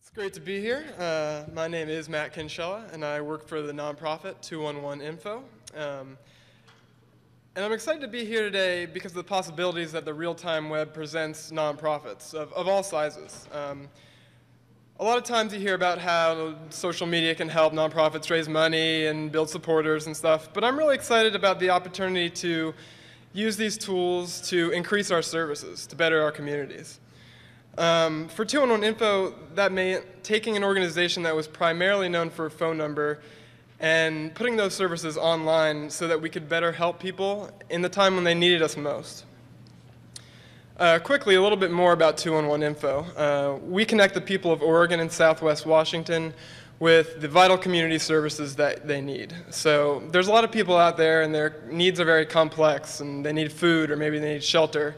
It's great to be here. My name is Matt Kinshella, and I work for the nonprofit 211 Info. And I'm excited to be here today because of the possibilities that the real-time web presents nonprofits of all sizes. A lot of times you hear about how social media can help nonprofits raise money and build supporters and stuff, but I'm really excited about the opportunity to use these tools to increase our services, to better our communities. For 211 Info, that meant taking an organization that was primarily known for a phone number and putting those services online so that we could better help people in the time when they needed us most. Quickly, a little bit more about 211 Info. We connect the people of Oregon and Southwest Washington with the vital community services that they need. So there's a lot of people out there and their needs are very complex, and they need food, or maybe they need shelter.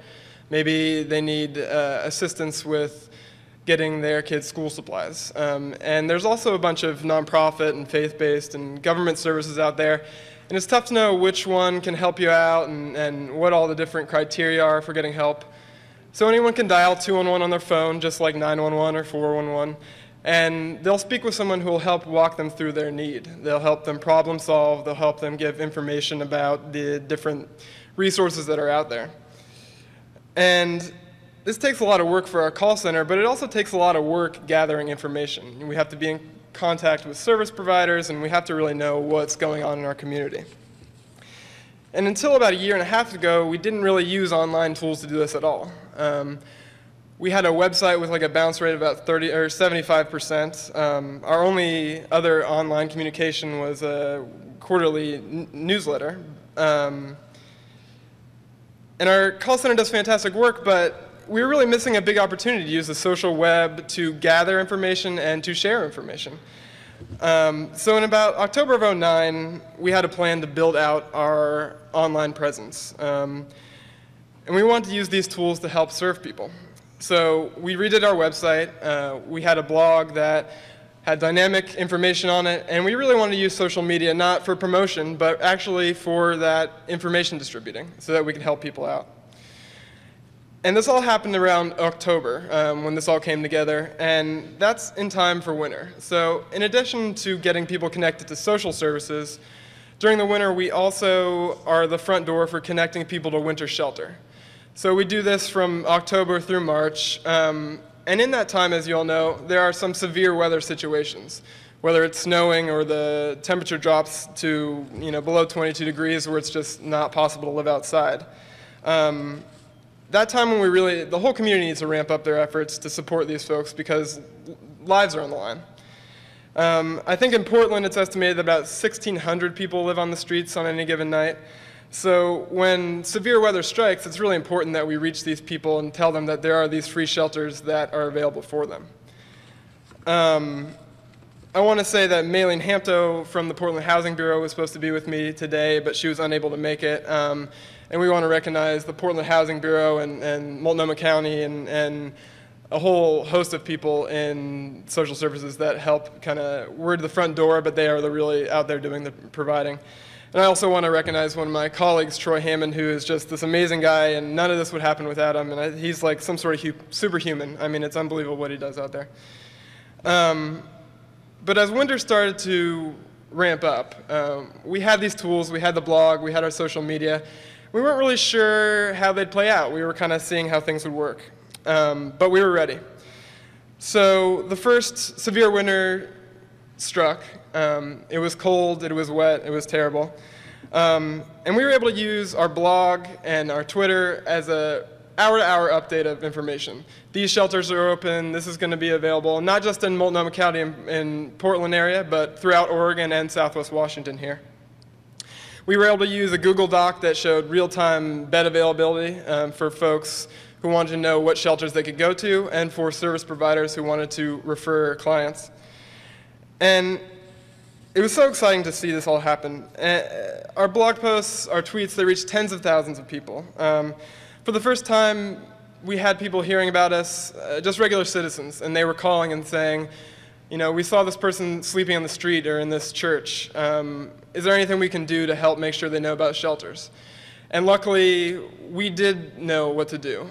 Maybe they need assistance with getting their kids school supplies. And there's also a bunch of nonprofit and faith-based and government services out there. And it's tough to know which one can help you out and what all the different criteria are for getting help. So anyone can dial 211 on their phone, just like 911 or 411. And they'll speak with someone who will help walk them through their need. They'll help them problem solve. They'll help them give information about the different resources that are out there. And this takes a lot of work for our call center, but it also takes a lot of work gathering information. We have to be in contact with service providers, and we have to really know what's going on in our community. And until about a year and a half ago, we didn't really use online tools to do this at all. We had a website with like a bounce rate of about 30 or 75%. Our only other online communication was a quarterly newsletter. And our call center does fantastic work, but we were really missing a big opportunity to use the social web to gather information and to share information. So in about October of '09, we had a plan to build out our online presence. And we wanted to use these tools to help serve people. So we redid our website. We had a blog that had dynamic information on it, and we really wanted to use social media not for promotion, but actually for that information distributing so that we could help people out. And this all happened around October when this all came together, and that's in time for winter. So in addition to getting people connected to social services, during the winter we also are the front door for connecting people to winter shelter. So we do this from October through March. And in that time, as you all know, there are some severe weather situations, whether it's snowing or the temperature drops to below 22 degrees where it's just not possible to live outside. That time when the whole community needs to ramp up their efforts to support these folks because lives are on the line. I think in Portland it's estimated that about 1,600 people live on the streets on any given night. So when severe weather strikes, it's really important that we reach these people and tell them that there are these free shelters that are available for them. I want to say that Maylene Hampto from the Portland Housing Bureau was supposed to be with me today, but she was unable to make it. And we want to recognize the Portland Housing Bureau and Multnomah County and a whole host of people in social services that help kind of word the front door, but they are really out there doing the providing. And I also want to recognize one of my colleagues, Troy Hammond, who is just this amazing guy, and none of this would happen without him. And he's like some sort of superhuman. I mean, it's unbelievable what he does out there. But as winter started to ramp up, we had these tools, we had the blog, we had our social media. We weren't really sure how they'd play out. We were kind of seeing how things would work. But we were ready. So the first severe winter struck. It was cold, it was wet, it was terrible. And we were able to use our blog and our Twitter as a hour-to-hour update of information. These shelters are open, this is going to be available, not just in Multnomah County in Portland area, but throughout Oregon and Southwest Washington here. We were able to use a Google Doc that showed real-time bed availability for folks who wanted to know what shelters they could go to, and for service providers who wanted to refer clients. And it was so exciting to see this all happen. Our blog posts, our tweets, they reached tens of thousands of people. For the first time, we had people hearing about us, just regular citizens, and they were calling and saying, we saw this person sleeping on the street or in this church. Is there anything we can do to help make sure they know about shelters? And luckily, we did know what to do.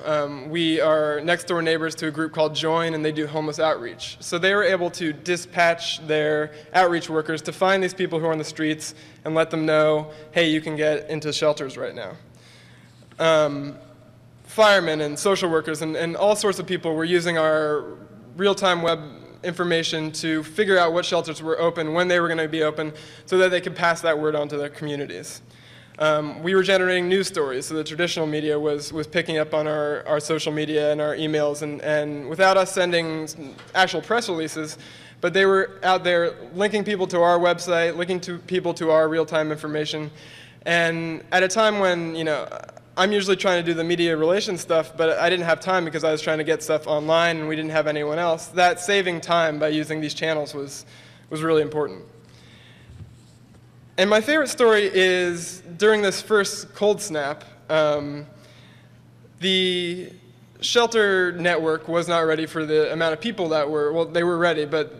We are next door neighbors to a group called Join, and they do homeless outreach. So they were able to dispatch their outreach workers to find these people who are on the streets and let them know, hey, you can get into shelters right now. Firemen and social workers and all sorts of people were using our real-time web information to figure out what shelters were open, when they were going to be open, so that they could pass that word on to their communities. We were generating news stories, so the traditional media was picking up on our social media and our emails, and without us sending actual press releases, but they were out there linking people to our website, linking to people to our real-time information. And at a time when, you know, I'm usually trying to do the media relations stuff, but I didn't have time because I was trying to get stuff online and we didn't have anyone else. That saving time by using these channels was really important. And my favorite story is during this first cold snap, the shelter network was not ready for the amount of people that were, well, they were ready, but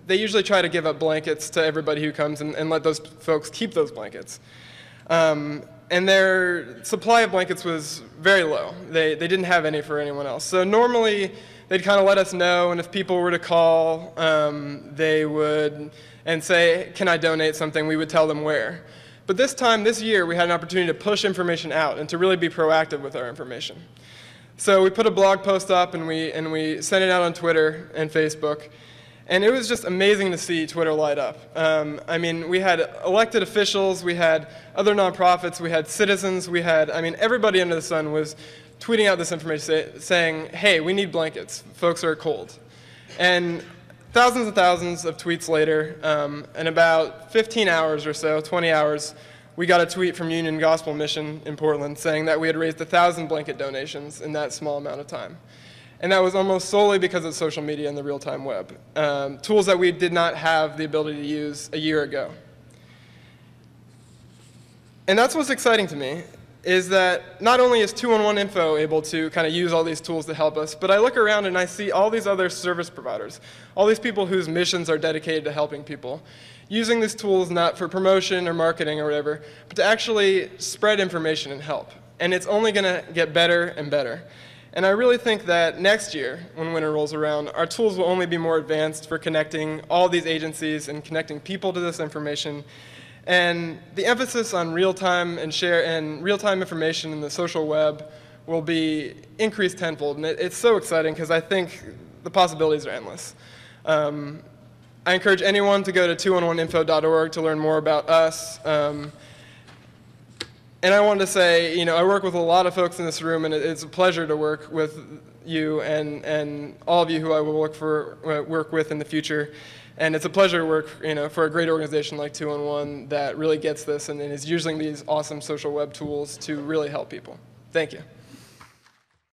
they usually try to give up blankets to everybody who comes and let those folks keep those blankets. And their supply of blankets was very low. They didn't have any for anyone else. So normally, they'd kind of let us know, and if people were to call, they would, and say, can I donate something, we would tell them where. But this time, this year, we had an opportunity to push information out and to really be proactive with our information. So we put a blog post up, and we sent it out on Twitter and Facebook. And it was just amazing to see Twitter light up. I mean, we had elected officials, we had other nonprofits, we had citizens, we had, I mean, everybody under the sun was tweeting out this information saying, hey, we need blankets, folks are cold. And thousands of tweets later, in about 15 hours or so, 20 hours, we got a tweet from Union Gospel Mission in Portland saying that we had raised 1,000 blanket donations in that small amount of time. And that was almost solely because of social media and the real-time web, tools that we did not have the ability to use a year ago. And that's what's exciting to me, is that not only is 211 Info able to kind of use all these tools to help us, but I look around and I see all these other service providers, all these people whose missions are dedicated to helping people, using these tools not for promotion or marketing or whatever, but to actually spread information and help. And it's only going to get better and better. And I really think that next year, when winter rolls around, our tools will only be more advanced for connecting all these agencies and connecting people to this information. And the emphasis on real-time and real-time information in the social web will be increased tenfold. And it's so exciting because I think the possibilities are endless. I encourage anyone to go to 211info.org to learn more about us. And I wanted to say, you know, I work with a lot of folks in this room, and it's a pleasure to work with you and all of you who I will work with in the future. And it's a pleasure to work, you know, for a great organization like 211 that really gets this and is using these awesome social web tools to really help people. Thank you.